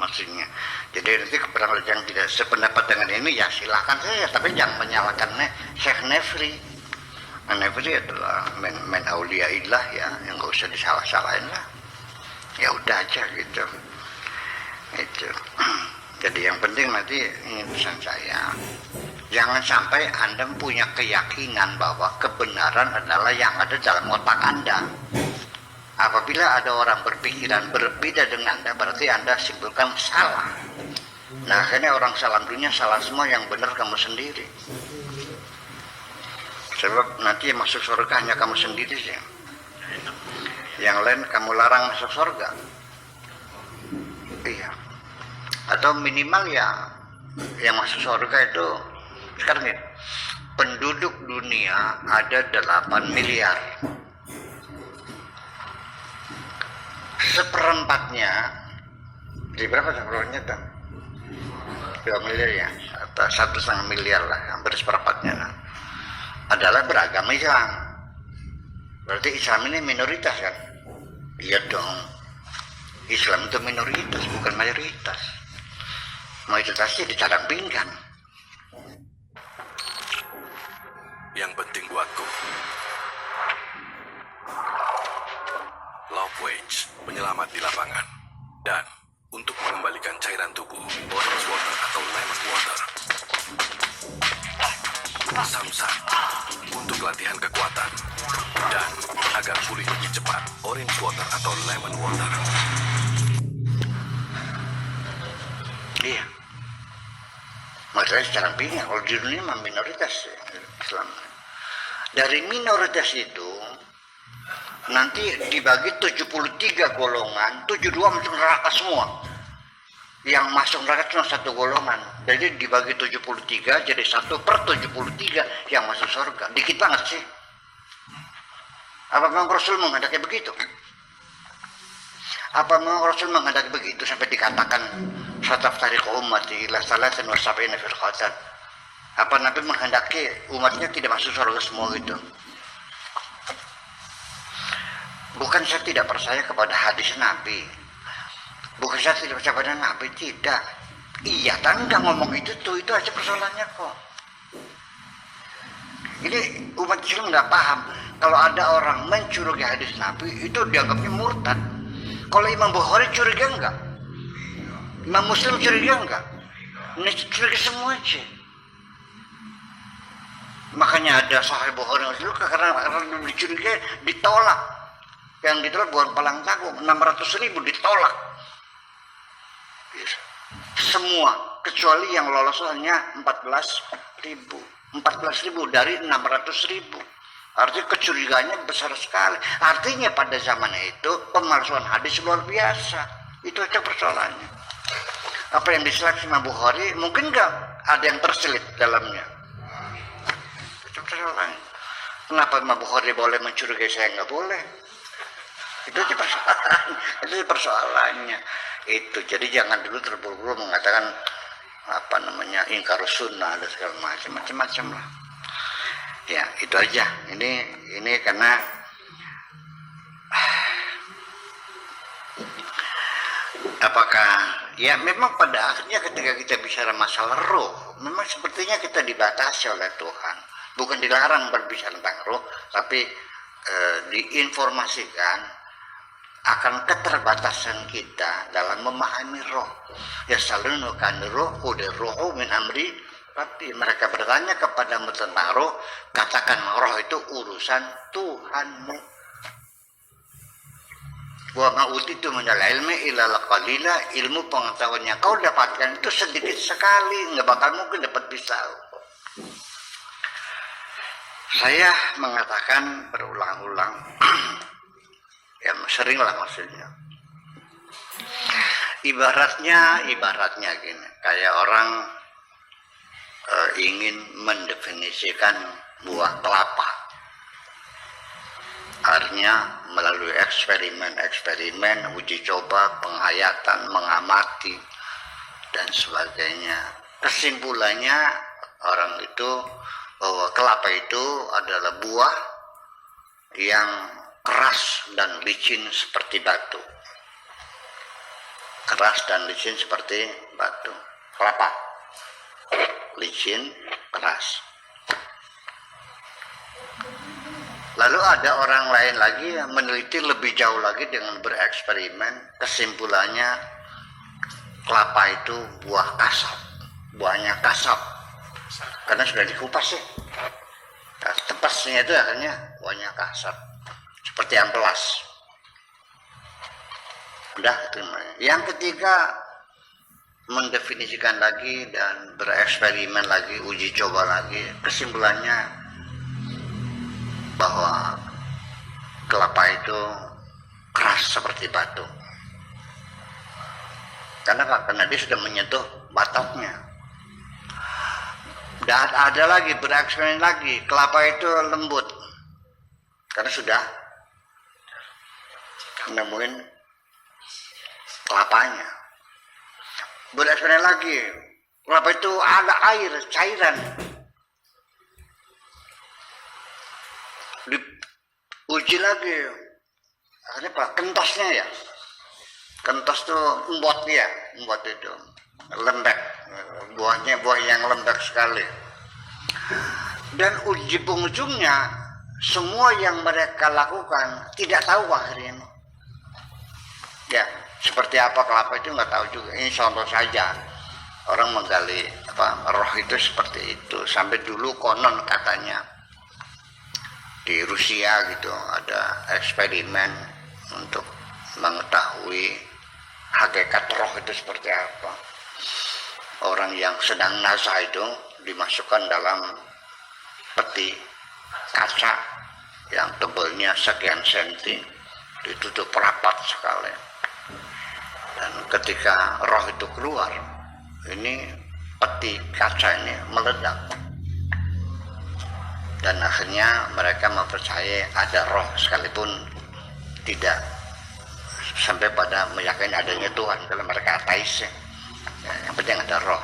maksudnya. Jadi nanti kepada yang tidak sependapat dengan ini ya silahkan saja, tapi jangan menyalahkan Syekh Nefri. Nefri adalah men auliaillah ya, yang nggak usah disalah-salahin lah. Ya udah aja gitu. Itu. Jadi yang penting nanti ini pesan saya. Jangan sampai Anda punya keyakinan bahwa kebenaran adalah yang ada dalam otak Anda. Apabila ada orang berpikiran berbeda dengan Anda, berarti Anda simpulkan salah. Nah, akhirnya orang salah dunia salah semua, yang benar kamu sendiri. Sebab nanti yang masuk surga hanya kamu sendiri sih. Yang lain kamu larang masuk surga. Iya. Atau minimal ya, yang masuk surga itu sekarang ini, penduduk dunia ada 8 miliar. Seperempatnya, di berapa seperempatnya tuh? 2 miliar ya, atau 1,5 miliar lah, hampir seperempatnya lah, adalah beragama Islam. Berarti Islam ini minoritas kan? Iya dong. Islam itu minoritas, bukan mayoritas. Mayoritasnya dicadang pinggang. Yang penting buatku, Love Wage, penyelamat di lapangan. Dan untuk mengembalikan cairan tubuh, Orange Water atau Lemon Water. Samsat, untuk latihan kekuatan. Dan agar pulih lebih cepat, Orange Water atau Lemon Water. Iya. Maksudnya secara pinggang, kalau di dunia mah minoritas Islam. Dari minoritas itu nanti dibagi 73 golongan, 72 masuk neraka semua. Yang masuk neraka cuma 1 golongan. Jadi dibagi 73 jadi 1/73 yang masuk surga. Dikit banget sih. Apa memang Rasul menghendaki begitu? Apa memang Rasul menghendaki begitu sampai dikatakan sataftariqu ummati ila 73 firqatan? Apa Nabi menghendaki umatnya tidak masuk surga semua gitu? Bukan saya tidak percaya kepada hadis Nabi. Bukan saya tidak percaya pada Nabi, tidak. Iya, tapi nggak ngomong itu aja persoalannya kok. Ini umat Islam nggak paham. Kalau ada orang mencurigai hadis Nabi, itu dianggapnya murtad. Kalau Imam Bukhari curiga enggak? Imam Muslim curiga enggak? Ini curiga semua aja. Makanya ada Sahih Bukhari Muslim karena dicurigai ditolak. Yang ditolak bukan palang tanggung, 600.000 ditolak. Semua kecuali yang lolos hanya 14.000. 14.000 dari 600.000. Artinya kecurigaannya besar sekali. Artinya pada zaman itu pemalsuan hadis luar biasa. Itu aja persoalannya. Apa yang diseleksi Imam Bukhari mungkin nggak ada yang terselip dalamnya. Itu persoalannya. Kenapa Imam Bukhari boleh mencurigai, saya nggak boleh? Itu aja persoalannya. Itu persoalannya. Itu jadi jangan dulu terburu-buru mengatakan apa namanya ingkar sunnah ada segala macam lah. Ya itu aja. Ini karena apakah ya memang pada akhirnya ketika kita bicara masalah roh, memang sepertinya kita dibatasi oleh Tuhan. Bukan dilarang berbicara tentang roh, tapi diinformasikan akan keterbatasan kita dalam memahami roh. Ya salunu kan roh, udah roh min amri. Tapi mereka bertanya kepadamu tentang roh, katakan roh itu urusan Tuhanmu. Wa ma utitu minal ilmi illa qalila, ilmu pengetahuannya kau dapatkan itu sedikit sekali, nggak bakal mungkin dapat pisau. Saya mengatakan berulang-ulang, ya seringlah maksudnya. Ibaratnya gini, kayak orang ingin mendefinisikan buah kelapa. Artinya melalui eksperimen, uji coba, penghayatan, mengamati, dan sebagainya. Kesimpulannya orang itu bahwa kelapa itu adalah buah yang keras dan licin seperti batu. keras dan licin seperti batu. Kelapa licin, keras. Lalu ada orang lain lagi yang meneliti lebih jauh lagi dengan bereksperimen. Kesimpulannya kelapa itu buah kasar, buahnya kasar karena sudah dikupas ya. Tepasnya itu akhirnya buahnya kasar seperti amplas. Udah itu. Yang ketiga, mendefinisikan lagi dan bereksperimen lagi, uji coba lagi. Kesimpulannya bahwa kelapa itu keras seperti batu. Karena dia sudah menyentuh batasnya. Dan ada lagi bereksperimen lagi, kelapa itu lembut karena sudah nemuin kelapanya. Bereksperimen lagi, kelapa itu ada air, cairan. Diuji lagi, akhirnya apa? Kentasnya ya. Kentas tuh embot ya, embot itu lembek, buahnya buah yang lembek sekali. Dan uji pengunjungnya, semua yang mereka lakukan tidak tahu akhirnya. Ya, seperti apa kelapa itu nggak tahu juga. Ini contoh saja. Orang menggali roh itu seperti itu. Sampai dulu konon katanya di Rusia gitu ada eksperimen untuk mengetahui hakikat roh itu seperti apa. Orang yang sedang nazar itu dimasukkan dalam peti kaca yang tebalnya sekian senti, ditutup rapat sekali. Dan ketika roh itu keluar, ini peti kaca ini meledak. Dan akhirnya mereka mempercayai ada roh sekalipun tidak sampai pada meyakini adanya Tuhan. Kalau mereka ateis, ya, yang penting ada roh.